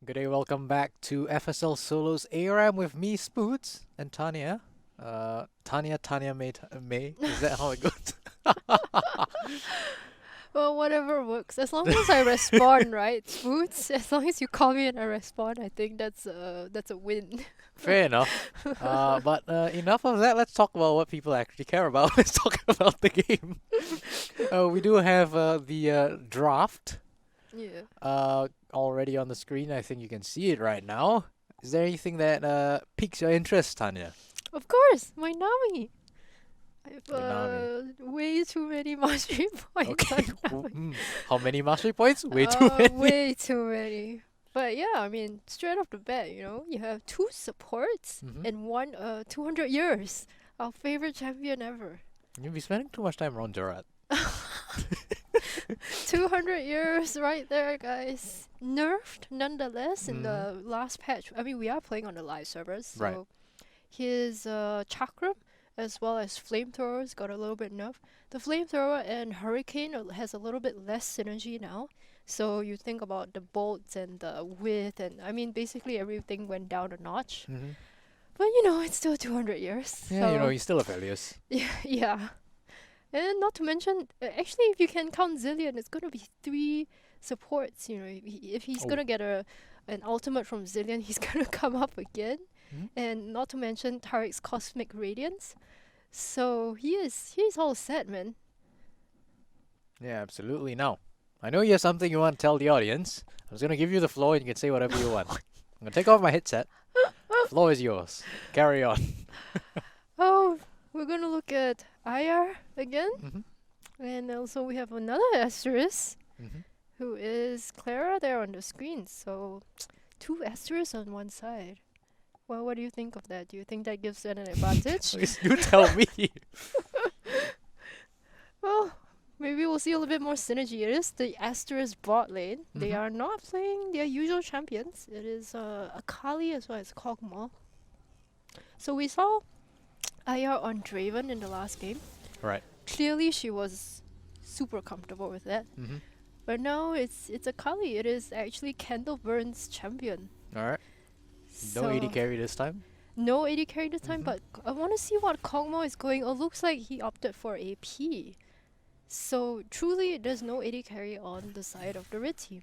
Good day, welcome back to FSL Solos ARAM with me, Spoots, and Tanya. Tanya May. Is that how it goes? Well, whatever works. As long as I respond, right, Boots? As long as you call me and I respond, I think that's a win. Fair enough. But enough of that. Let's talk about what people actually care about. Let's talk about the game. We do have the draft Yeah. already on the screen. I think you can see it right now. Is there anything that piques your interest, Tanya? Of course, my Nami. I've Your Nami. way too many mastery points Okay. on Nami. How many mastery points? Way too many. Way too many. But yeah, I mean, straight off the bat, you have two supports Mhm. and one 200 years. Our favorite champion ever. You'll be spending too much time around Gerard. 200 years right there, guys. Nerfed nonetheless in Mhm. the last patch. I mean, we are playing on the live servers, so Right. his chakram as well as flamethrowers got a little bit nerfed. The flamethrower and hurricane has a little bit less synergy now. So you think about the bolts and the width, and I mean, basically everything went down a notch. Mm-hmm. But it's still 200 years. Yeah, so he's still a Velius. yeah. And not to mention, actually, if you can count Zillion, it's gonna be 3 supports. If he's Oh. gonna get an ultimate from Zillion, he's gonna come up again. Mhm. And not to mention Tariq's Cosmic Radiance. So he's all set, man. Yeah, absolutely. Now, I know you have something you want to tell the audience. I'm just gonna give you the floor, and you can say whatever you want. I'm gonna take off my headset. Floor is yours. Carry on. Oh, we're gonna look at IR again. Mm-hmm. And also we have another asterisk, Mm-hmm. who is Clara there on the screen. So 2 asterisks on one side. Well, what do you think of that? Do you think that gives them an advantage? You tell me. Well, maybe we'll see a little bit more synergy. It is the asterisk bot lane. They Mhm. are not playing their usual champions. It is Akali as well as Kog'Maw. So we saw Aya on Draven in the last game. Right. Clearly she was super comfortable with that. Mm-hmm. But now it's Akali. It is actually Candleburn's champion. All right. No So 80 carry this time. no AD carry this time, Mhm. but I want to see what Kog'Maw is going. It looks like he opted for AP. So truly, there's no AD carry on the side of the red team.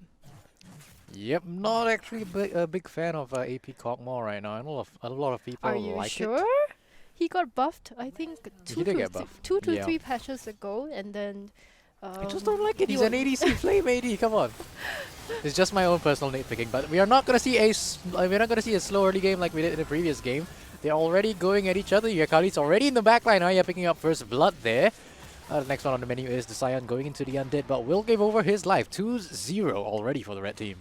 Yep. Not actually a big fan of AP Kog'Maw right now. I know a lot of people Are you like sure? it. He got buffed, I think, He did get buffed. 2 to Yeah. 3 patches ago, and then. I just don't like it. he He's an wa- ADC flame AD. Come on. It's just my own personal nitpicking, but we are not gonna see we're not gonna see a slow early game like we did in the previous game. They're already going at each other. Yakali's already in the backline. Now you're picking up first blood there. The next one on the menu is the Scion going into the Undead, but will give over his life. 2-0 already for the red team.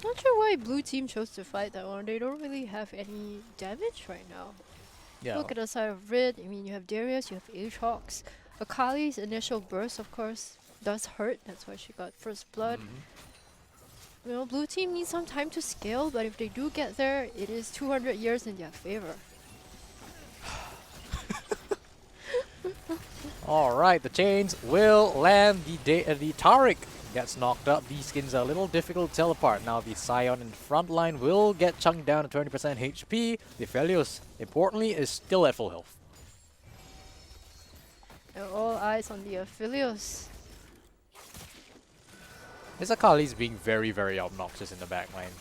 Not sure why blue team chose to fight that one. They don't really have any damage right now. Yeah. Look at the side of red. I mean, you have Darius, you have Aatrox. Akali's initial burst, of course, does hurt. That's why she got first blood. Mhm. Blue team needs some time to scale, but if they do get there, it is 200 years in their favor. All right, the chains will land. The Tariq gets knocked up. These skins are a little difficult to tell apart. Now the Scion in the front line will get chunked down to 20% HP. The Felios, importantly, is still at full health. And all eyes on the Aphelios. This Akali's being very, very obnoxious in the backline.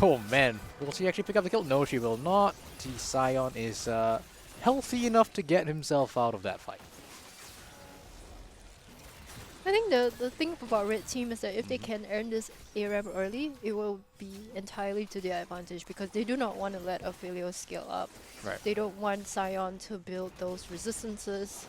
Oh man, will she actually pick up the kill? No, she will not. The Scion is healthy enough to get himself out of that fight. I think the thing about red team is that if they can earn this ARAM early, it will be entirely to their advantage because they do not want to let Aphelios scale up. Right. They don't want Scion to build those resistances.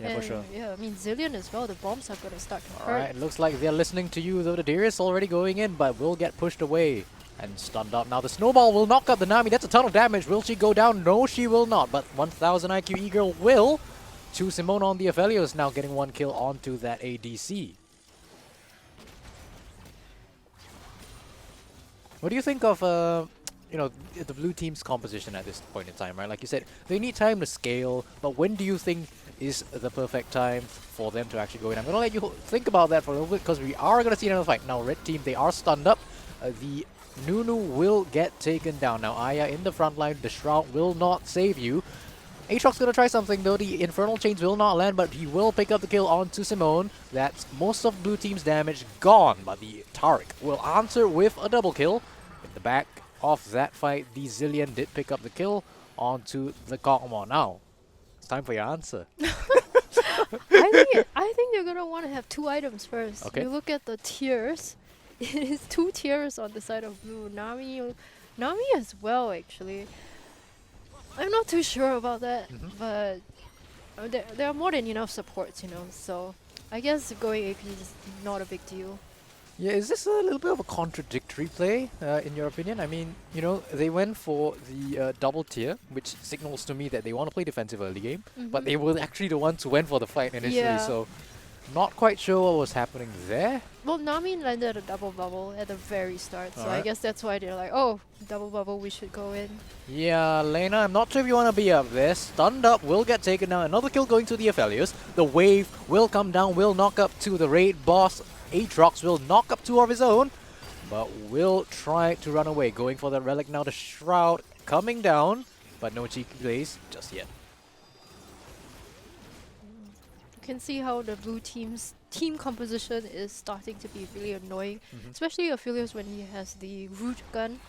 Yeah, for sure. Yeah, I mean Zillion as well. The bombs are gonna start to hurt. Alright, it looks like they're listening to you though. The Darius already going in, but will get pushed away and stunned up. Now the snowball will knock out the Nami. That's a ton of damage. Will she go down? No, she will not. But 1000 IQ E-Girl will choose Simone on the Aphelios, now getting 1 kill onto that ADC. What do you think of you know, the blue team's composition at this point in time, right? Like you said, they need time to scale, but when do you think is the perfect time for them to actually go in? I'm going to let you think about that for a little bit because we are going to see another fight. Now, red team, they are stunned up. The Nunu will get taken down. Now, Aya in the front line, the Shroud will not save you. Aatrox gonna try something though. The Infernal Chains will not land, but he will pick up the kill onto Simone. That's most of blue team's damage gone, but the Taric will answer with a double kill. In the back of that fight, the Zillion did pick up the kill onto the Kog'Maw. Now, it's time for your answer. I think you're gonna want to have 2 items first. Okay. You look at the tiers. It is 2 tiers on the side of blue. Nami as well actually. I'm not too sure about that, but there are more than enough supports, you know. So I guess going AP is not a big deal. Yeah, is this a little bit of a contradictory play, in your opinion? I mean, you know, they went for the double tier, which signals to me that they want to play defensive early game, but they were actually the ones who went for the fight initially, Yeah. so not quite sure what was happening there. Well, Nami landed a double bubble at the very start, so I Alright. guess that's why they're like, oh, double bubble, we should go in. Yeah, Lena, I'm not sure if you want to be up there. Stunned up, will get taken down. Another kill going to the Aphelios. The wave will come down, will knock up to the raid boss. Aatrox will knock up 2 of his own, but will try to run away. Going for the relic now, the Shroud coming down, but no cheeky plays just yet. You can see how the blue team's team composition is starting to be really annoying, especially Aphelios when he has the root gun.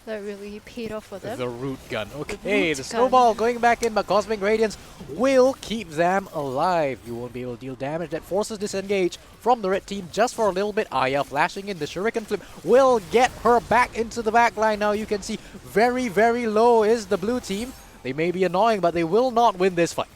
That really paid off for them. The root gun. Okay, root the gun. snowball going back in, but Cosmic Radiance will keep them alive. You won't be able to deal damage. That forces disengage from the red team just for a little bit. Aya flashing in the Shuriken Flip will get her back into the back line. Now you can see very, very low is the blue team. They may be annoying, but they will not win this fight.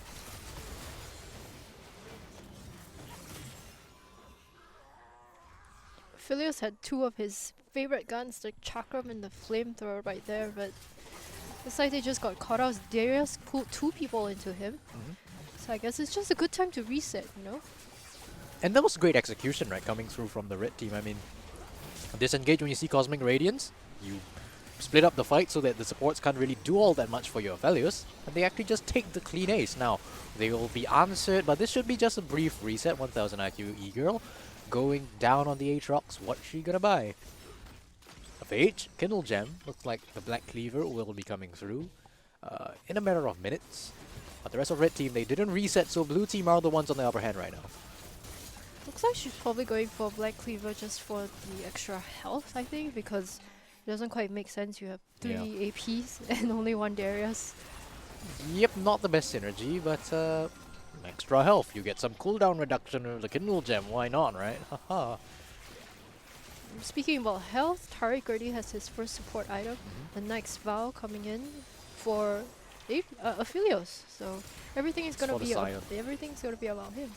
Aphelios had 2 of his favorite guns, the Chakram and the Flamethrower right there, but it's like they just got caught out. Darius pulled 2 people into him. So I guess it's just a good time to reset, you know? And that was great execution, right, coming through from the red team. I mean, disengage when you see Cosmic Radiance. You split up the fight so that the supports can't really do all that much for your Aphelios. And they actually just take the clean ace. Now, they will be answered, but this should be just a brief reset. 1000 IQ E-Girl going down on the Aatrox. What's she gonna buy? A Phage, Kindle Gem. Looks like the Black Cleaver will be coming through in a matter of minutes. But the rest of red team, they didn't reset, so blue team are the ones on the upper hand right now. Looks like she's probably going for Black Cleaver just for the extra health, I think, because it doesn't quite make sense. You have 3 APs and only 1 Darius. Yep, not the best synergy, but extra health. You get some cooldown reduction with the Kindle Gem. Why not, right? Haha. Speaking about health, Taric already has his first support item, the Knight's Vow coming in for Aphelios. So everything is gonna for the be Scion. everything's gonna be about him.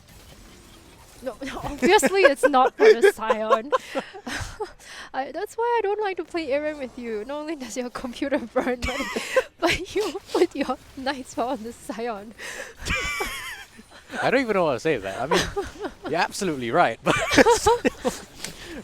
No, obviously it's not for the Scion. That's why I don't like to play ARAM with you. Not only does your computer burn, but you put your Knight's Vow on the Scion. I don't even know how to say that. I mean, you're absolutely right. But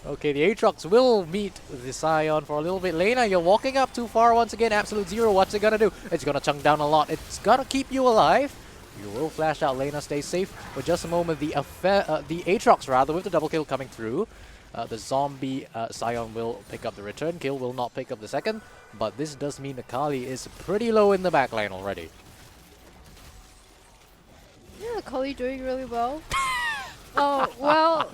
okay, the Aatrox will meet the Scion for a little bit. Lena, you're walking up too far once again. Absolute Zero, what's it gonna do? It's gonna chunk down a lot. It's gonna keep you alive. You will flash out. Lena, stay safe for just a moment. The Aatrox, rather, with the double kill coming through. The zombie Scion will pick up the return kill, will not pick up the second. But this does mean the Kali is pretty low in the backline already. Yeah, Kali doing really well. Oh well,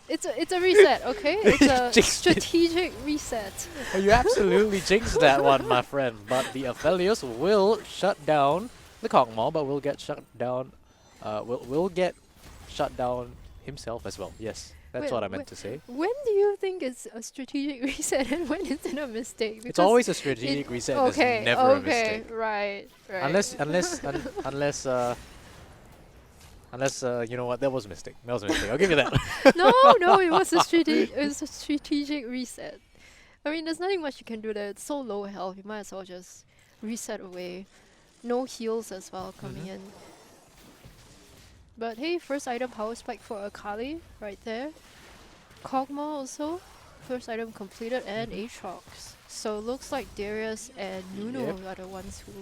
it's a reset, okay? It's a Jinxed it. strategic reset. You absolutely jinxed that one, my friend. But the Aphelios will shut down the Kog'Maw, but will get shut down. Will get shut down himself as well. Yes, that's Wait, what I meant to say. When do you think it's a strategic reset and when is it a mistake? It's Because always a strategic reset. There's never a mistake. right. Unless you know what, that was a mistake. That was a mistake. I'll give you that. no, it was a strategic reset. I mean, there's nothing much you can do there. It's so low health. You might as well just reset away. No heals as well coming in. But hey, first item power spike for Akali right there. Kog'Maw also. First item completed and Aatrox. So it looks like Darius and Nunu Yep. are the ones who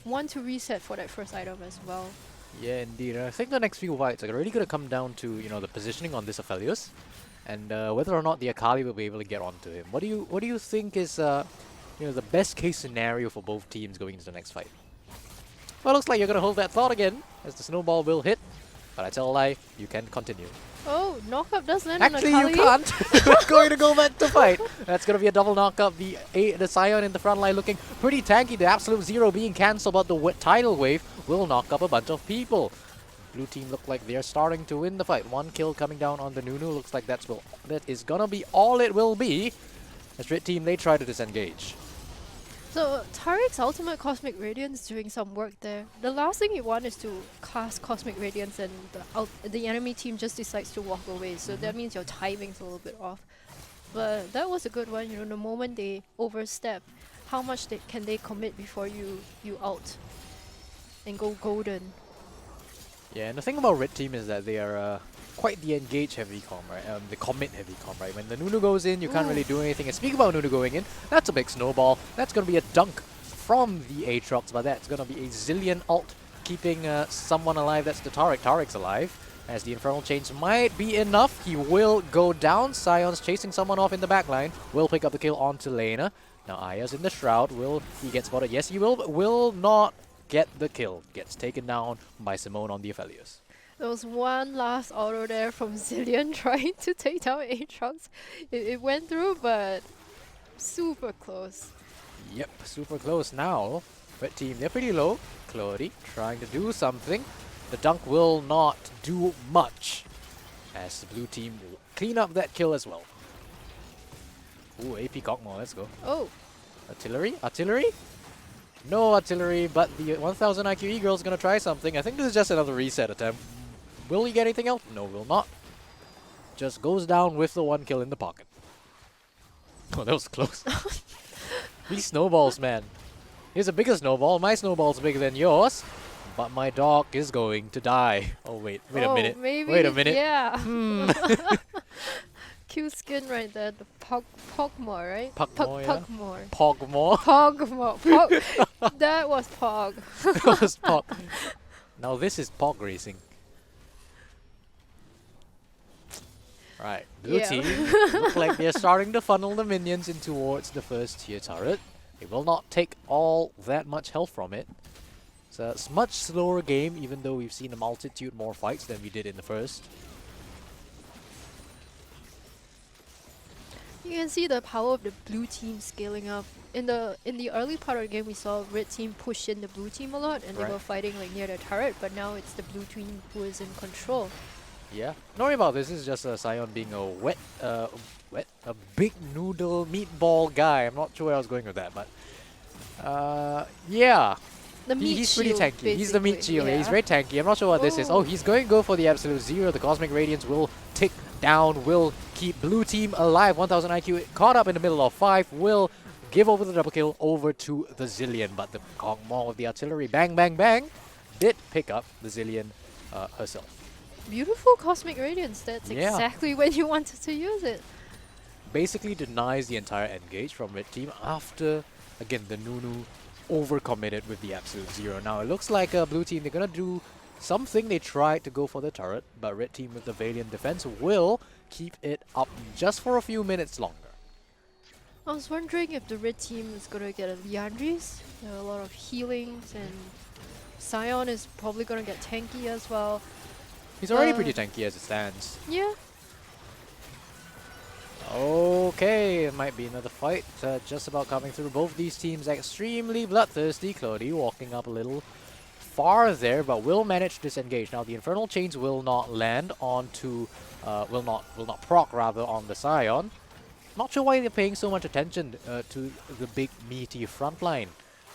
want to reset for that first item as well. Yeah, indeed. I think the next few fights are really going to come down to the positioning on this Aphelios, and whether or not the Akali will be able to get onto him. What do you think is the best case scenario for both teams going into the next fight? Well, looks like you're going to hold that thought again as the snowball will hit, but I tell a lie, you can continue. Oh, knockup does land Actually, on you Akali. can't. We're going to go back to fight. That's going to be a double knockup. The Scion in the front line looking pretty tanky. The Absolute Zero being cancelled, but the tidal wave will knock up a bunch of people. Blue team look like they're starting to win the fight. One kill coming down on the Nunu. Looks like that is going to be all it will be. As red team, they try to disengage. So Tariq's ultimate Cosmic Radiance doing some work there. The last thing you want is to cast Cosmic Radiance and the enemy team just decides to walk away. So that means your timing's a little bit off. But that was a good one. The moment they overstep, how much can they commit before you ult and go golden? Yeah, and the thing about red team is that they are quite the engage heavy comp, right? The commit heavy comp, right? When the Nunu goes in, you can't really do anything. And speaking about Nunu going in, that's a big snowball. That's going to be a dunk from the Aatrox, but that's going to be a zillion ult, keeping someone alive. That's the Tariq. Tariq's alive, as the Infernal Chains might be enough. He will go down. Sion's chasing someone off in the back line. Will pick up the kill onto Lena. Now Aya's in the Shroud. Will he get spotted? Yes, he will, but will not get the kill. Gets taken down by Simone on the Aphelios. There was one last auto there from Zillion trying to take down Aatrox. It went through, but super close. Yep, super close now. Red team, they're pretty low. Clody trying to do something. The dunk will not do much, as the blue team will clean up that kill as well. Ooh, AP Cockmore, let's go. Oh, Artillery? Artillery? No artillery, but the 1000 IQ E-Girl's gonna try something. I think this is just another reset attempt. Will he get anything else? No, will not. Just goes down with the one kill in the pocket. Oh, that was close. These snowballs, man. Here's a bigger snowball. My snowball's bigger than yours, but my dog is going to die. Oh, wait a minute. Maybe, wait a minute. Yeah. Hmm. Cute skin right there. The Pogmore, right? Pugmore, yeah. Pugmore. Pogmore. Pogmore. Pog. That was Pog. That was Pog. Now this is Pog racing. Right, blue Yeah. team look like they're starting to funnel the minions in towards the first tier turret. They will not take all that much health from it. So it's a much slower game, even though we've seen a multitude more fights than we did in the first. You can see the power of the blue team scaling up. In the early part of the game, we saw red team push in the blue team a lot, and they Right. were fighting like near the turret. But now it's the blue team who is in control. Yeah. Don't worry about this. This is just a Sion being a big noodle meatball guy. I'm not sure where I was going with that, but yeah. The meat He's pretty shield, tanky. He's the meat basically, shield. yeah. He's very tanky. I'm not sure what this is. Oh. Oh, he's going to go for the Absolute Zero. The Cosmic Radiance will tick down, will keep blue team alive. 1000 IQ caught up in the middle of 5. Will give over the double kill over to the Zillion. But the Kongmore of the artillery, bang, bang, bang, did pick up the Zillion herself. Beautiful Cosmic Radiance. That's Yeah. exactly when you wanted to use it. Basically denies the entire engage from red team after, again, the Nunu overcommitted with the Absolute Zero. Now it looks like blue team, they're going to do something. They tried to go for the turret, but red team with the Valiant defense will keep it up just for a few minutes longer. I was wondering if the red team is gonna get a Liandry's. There are a lot of healings, and Sion is probably gonna get tanky as well. He's already pretty tanky as it stands. Yeah. Okay, it might be another fight just about coming through. Both these teams extremely bloodthirsty. Clody walking up a little far there, but will manage to disengage. Now the Infernal Chains will not land onto, will not proc rather on the Scion. Not sure why they're paying so much attention to the big meaty front line.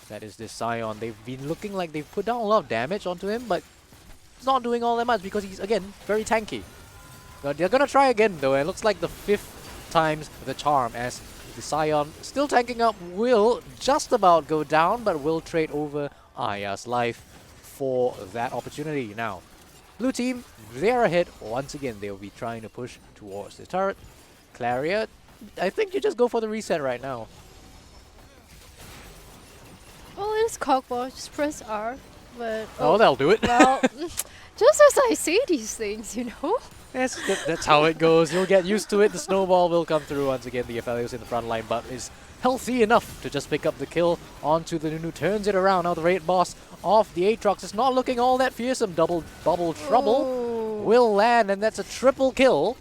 That is this Scion. They've been looking like they've put down a lot of damage onto him, but he's not doing all that much because he's, again, very tanky. But they're gonna try again though, and it looks like the 5th times the charm, as the Scion, still tanking up, will just about go down, but will trade over Aya's life for that opportunity. Now, blue team, they're ahead once again. They'll be trying to push towards the turret. Clarion I think you just go for the reset right now. Well, it's Cockball, just press R. But Oh, that'll do it. well, just as I say these things, you know. That's how it goes. You'll get used to it. The snowball will come through once again. The FLA's in the front line, but is healthy enough to just pick up the kill onto the Nunu. Turns it around. Now the raid boss of the Aatrox is not looking all that fearsome. Double bubble trouble Oh. will land, and that's a triple kill.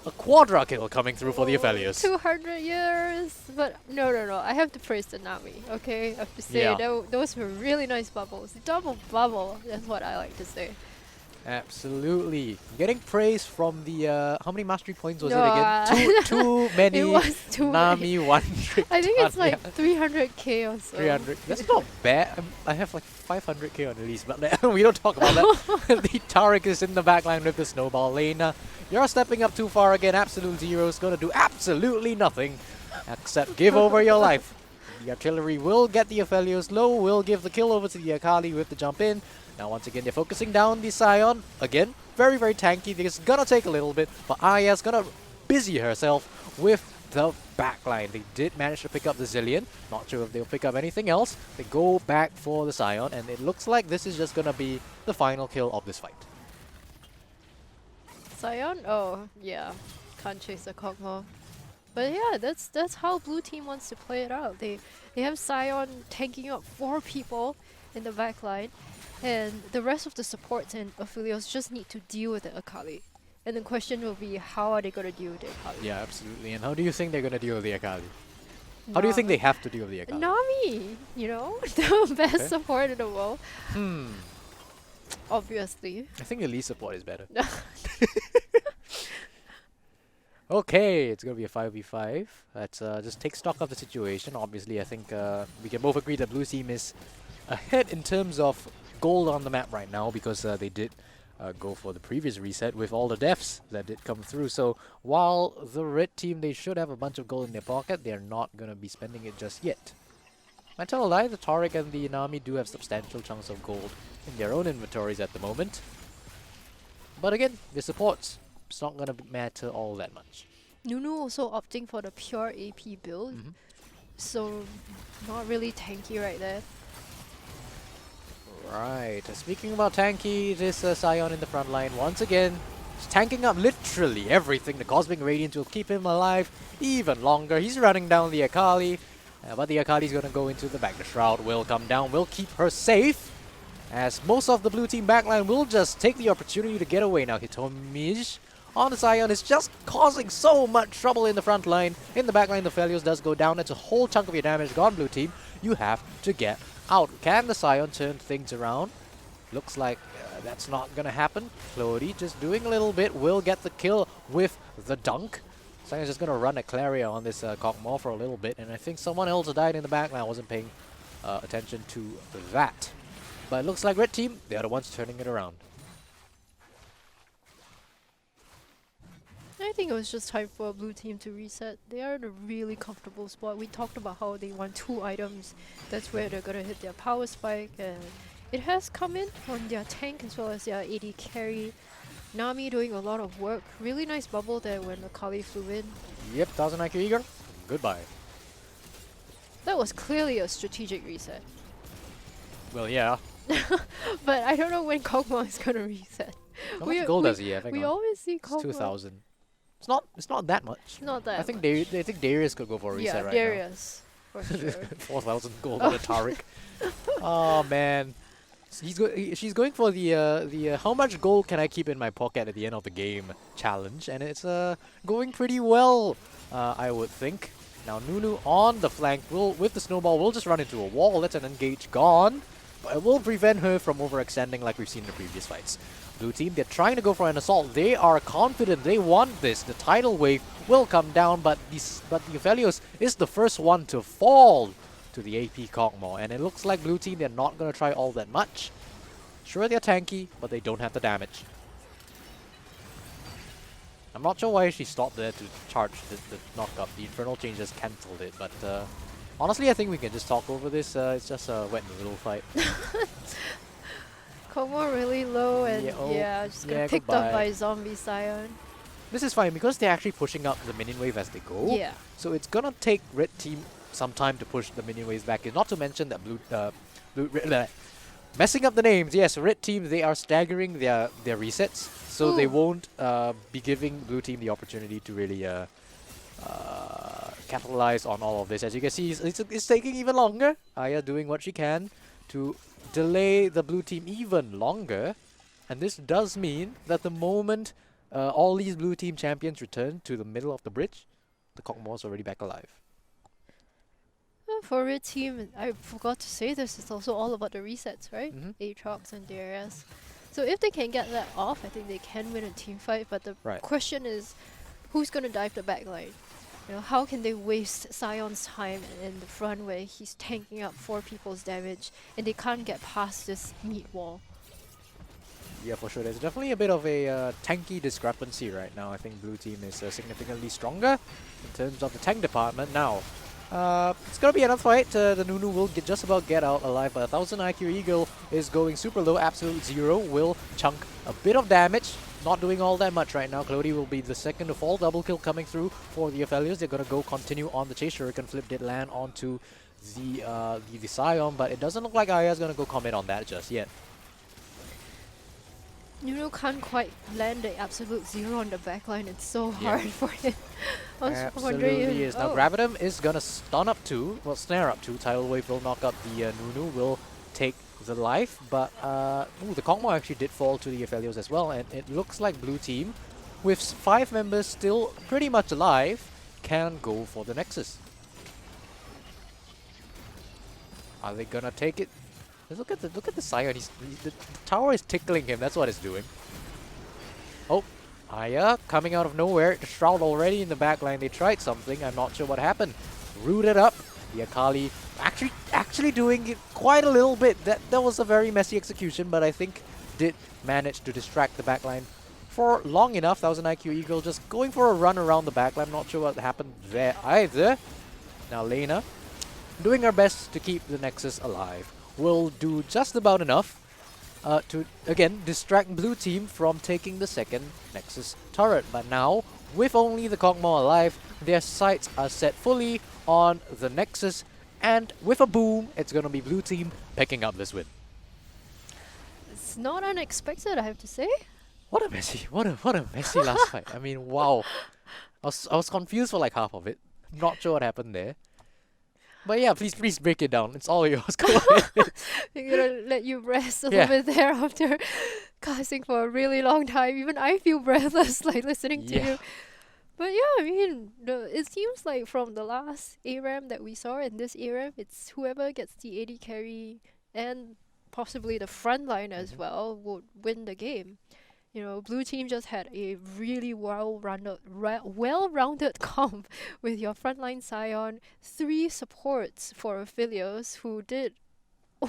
A quadra kill coming through for the Aphelios. 200 years, but no, I have to praise the Nami. Okay, I have to say those were really nice bubbles. Double bubble. That's what I like to say. Absolutely. Getting praise from the, how many mastery points was No, it again? Too many. It was too Nami, many. one trick. I think it's like Tanya. 300k or so. 300. That's not bad. I have like 500k on the least, but we don't talk about that. The Taric is in the backline with the snowball lane. You're stepping up too far again. Absolute Zero is going to do absolutely nothing except give over your life. The artillery will get the Aphelios low, will give the kill over to the Akali with the jump in. Now once again, they're focusing down the Scion. Again, very, very tanky. It's gonna take a little bit, but Aya's gonna busy herself with the backline. They did manage to pick up the Zillion. Not sure if they'll pick up anything else. They go back for the Scion, and it looks like this is just gonna be the final kill of this fight. Scion? Oh, yeah. Can't chase the Kog'Maw. But yeah, that's how blue team wants to play it out. They have Scion tanking up 4 people in the backline, and the rest of the supports and Aphelios just need to deal with the Akali. And the question will be, how are they going to deal with the Akali? Yeah, absolutely. And how do you think they're going to deal with the Akali? How do you think they have to deal with the Akali? Nami, you know, the best support in the world. Hmm. Obviously. I think the Lee support is better. Okay, it's going to be a 5v5. Let's just take stock of the situation. Obviously, I think we can both agree that blue team is ahead in terms of gold on the map right now, because they did go for the previous reset with all the deaths that did come through. So while the red team, they should have a bunch of gold in their pocket, they're not going to be spending it just yet. I tell a lie, the Taric and the Nami do have substantial chunks of gold in their own inventories at the moment. But again, the supports, it's not going to matter all that much. Nunu also opting for the pure AP build, so not really tanky right there. Right, speaking about tanky, this Scion in the front line once again. He's tanking up literally everything. The Cosmic Radiance will keep him alive even longer. He's running down the Akali, but the Akali's going to go into the back. The Shroud will come down, will keep her safe, as most of the blue team backline will just take the opportunity to get away. Now Hitomij on the Scion is just causing so much trouble in the front line. In the back line, the Felios does go down. It's a whole chunk of your damage gone, blue team. You have to get out. Can the Scion turn things around? Looks like that's not going to happen. Clody just doing a little bit, will get the kill with the dunk. Scion's just going to run a Claria on this Kog'Maw for a little bit, and I think someone else died in the back line. I wasn't paying attention to that. But it looks like red team, they're the ones turning it around. I think it was just time for a blue team to reset. They are in a really comfortable spot. We talked about how they want 2 items. That's where they're gonna hit their power spike, and it has come in on their tank as well as their AD carry. Nami doing a lot of work. Really nice bubble there when Akali flew in. Yep, 1000 IQ Eager. Goodbye. That was clearly a strategic reset. Well, yeah. But I don't know when Kog'Maw is gonna reset. How much gold does he have? We always see It's Kog'Maw. 2000. It's not that much. Not that I think much. they think Darius could go for a reset Yeah, right Darius. For now. sure. 4,000 gold on a Taric. Oh man. She's going for the how much gold can I keep in my pocket at the end of the game challenge, and it's going pretty well, I would think. Now Nunu on the flank with the snowball will just run into a wall. That's an engage gone, but it will prevent her from overextending like we've seen in the previous fights. Blue team, they're trying to go for an assault. They are confident. They want this. The tidal wave will come down, but the Aphelios is the first one to fall to the AP Kog'Maw, and it looks like blue team, they're not going to try all that much. Sure, they're tanky, but they don't have the damage. I'm not sure why she stopped there to charge the knock-up. The Infernal Change just cancelled it, but honestly, I think we can just talk over this. It's just a wet-noodle fight. Kog'Maw really low, and Yeah, just got picked goodbye. up by Zombie Scion. This is fine because they're actually pushing up the minion wave as they go. Yeah. So it's gonna take red team some time to push the minion waves back in. Not to mention that messing up the names. Yes, red team, they are staggering their resets, so they Ooh. won't be giving blue team the opportunity to really capitalize on all of this. As you can see, it's taking even longer. Aya doing what she can to delay the blue team even longer. And this does mean that the moment all these blue team champions return to the middle of the bridge, the Cockmore's already back alive. For red team, I forgot to say this, it's also all about the resets, right? Mhm. Aatrox and DRS. So if they can get that off, I think they can win a team fight, but the Right. question is, who's going to dive the backline? You know, how can they waste Sion's time in the front where he's tanking up 4 people's damage and they can't get past this meat wall? Yeah, for sure. There's definitely a bit of a tanky discrepancy right now. I think blue team is significantly stronger in terms of the tank department. Now, it's gonna be another fight. The Nunu will just about get out alive, but 1000 IQ Eagle is going super low. Absolute Zero will chunk a bit of damage. Not doing all that much right now. Clody will be the second to fall. Double kill coming through for the Aphelios. They're gonna go continue on the chase. Shuriken Flip did land onto the Sion, but it doesn't look like Aya's gonna go comment on that just yet. Nuno can't quite land the absolute 0 on the backline. It's so Yeah. hard for him. I was Absolutely wondering. is. Now Oh. Gravitum is gonna stun up 2, well, snare up 2. Tidal Wave will knock up the Nunu, will take the life, but ooh, the Kongmo actually did fall to the Aphelios as well, and it looks like blue team, with 5 members still pretty much alive, can go for the Nexus. Are they gonna take it? Look at the Sion. The tower is tickling him. That's what it's doing. Oh, Aya coming out of nowhere. The Shroud already in the back line. They tried something. I'm not sure what happened. Rooted up. The Akali actually doing it quite a little bit. That was a very messy execution, but I think did manage to distract the backline for long enough. 1000 IQ Eagle just going for a run around the backline. I'm not sure what happened there either. Now Lena doing her best to keep the Nexus alive. Will do just about enough to, again, distract blue team from taking the second Nexus turret. But now, with only the Kog'Maw alive, their sights are set fully on the Nexus, and with a boom, it's going to be blue team picking up this win. It's not unexpected, I have to say. What a messy last fight. I mean, wow. I was confused for like half of it. Not sure what happened there. But yeah, please break it down. It's all yours. Go ahead. I'm gonna let you rest a Yeah. little bit there after casting for a really long time. Even I feel breathless like listening to Yeah. you. But yeah, I mean, it seems like from the last ARAM that we saw in this ARAM, it's whoever gets the AD carry and possibly the front line as well would win the game. You know, blue team just had a really well-rounded comp with your frontline Sion, 3 supports for Aphelios who did,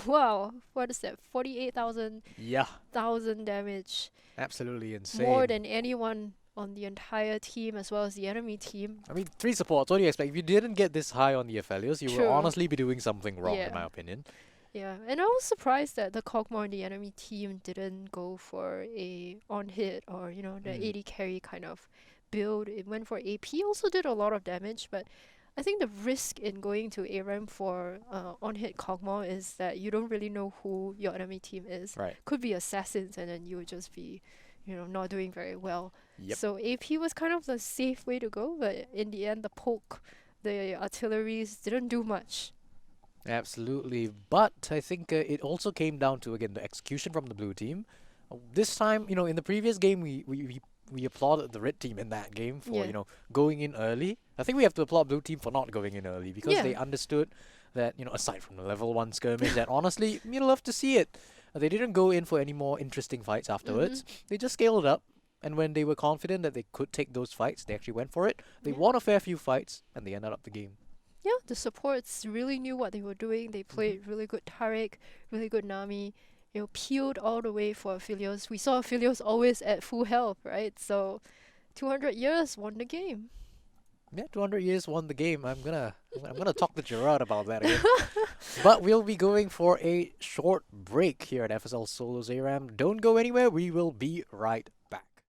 wow, what is that, 48,000 Yeah, damage, absolutely insane. more than anyone on the entire team as well as the enemy team. I mean, 3 supports. What do you expect? If you didn't get this high on the Aphelios, you True. will honestly be doing something wrong, Yeah. in my opinion. Yeah, and I was surprised that the Kog'Maw and the enemy team didn't go for a on-hit or, you know, the AD carry kind of build. It went for AP, also did a lot of damage, but I think the risk in going to ARAM for on-hit Kog'Maw is that you don't really know who your enemy team is. Right. Could be assassins and then you would just be, you know, not doing very well. Yep. So AP was kind of the safe way to go, but in the end the poke, the artilleries didn't do much. Absolutely, but I think it also came down to, again, the execution from the blue team. This time, you know, in the previous game, we applauded the red team in that game for, Yeah. you know, going in early. I think we have to applaud blue team for not going in early because Yeah. they understood that, you know, aside from the level 1 skirmish, that honestly, you'd love to see it. They didn't go in for any more interesting fights afterwards. They just scaled up, and when they were confident that they could take those fights, they actually went for it. They Yeah. won a fair few fights, and they ended up the game. Yeah, the supports really knew what they were doing. They played really good Taric, really good Nami, you know, peeled all the way for Aphelios. We saw Aphelios always at full health, right? So 200 years won the game. Yeah, 200 years won the game. I'm gonna talk to Gerard about that again. But we'll be going for a short break here at FSL Solos ARAM. Don't go anywhere. We will be right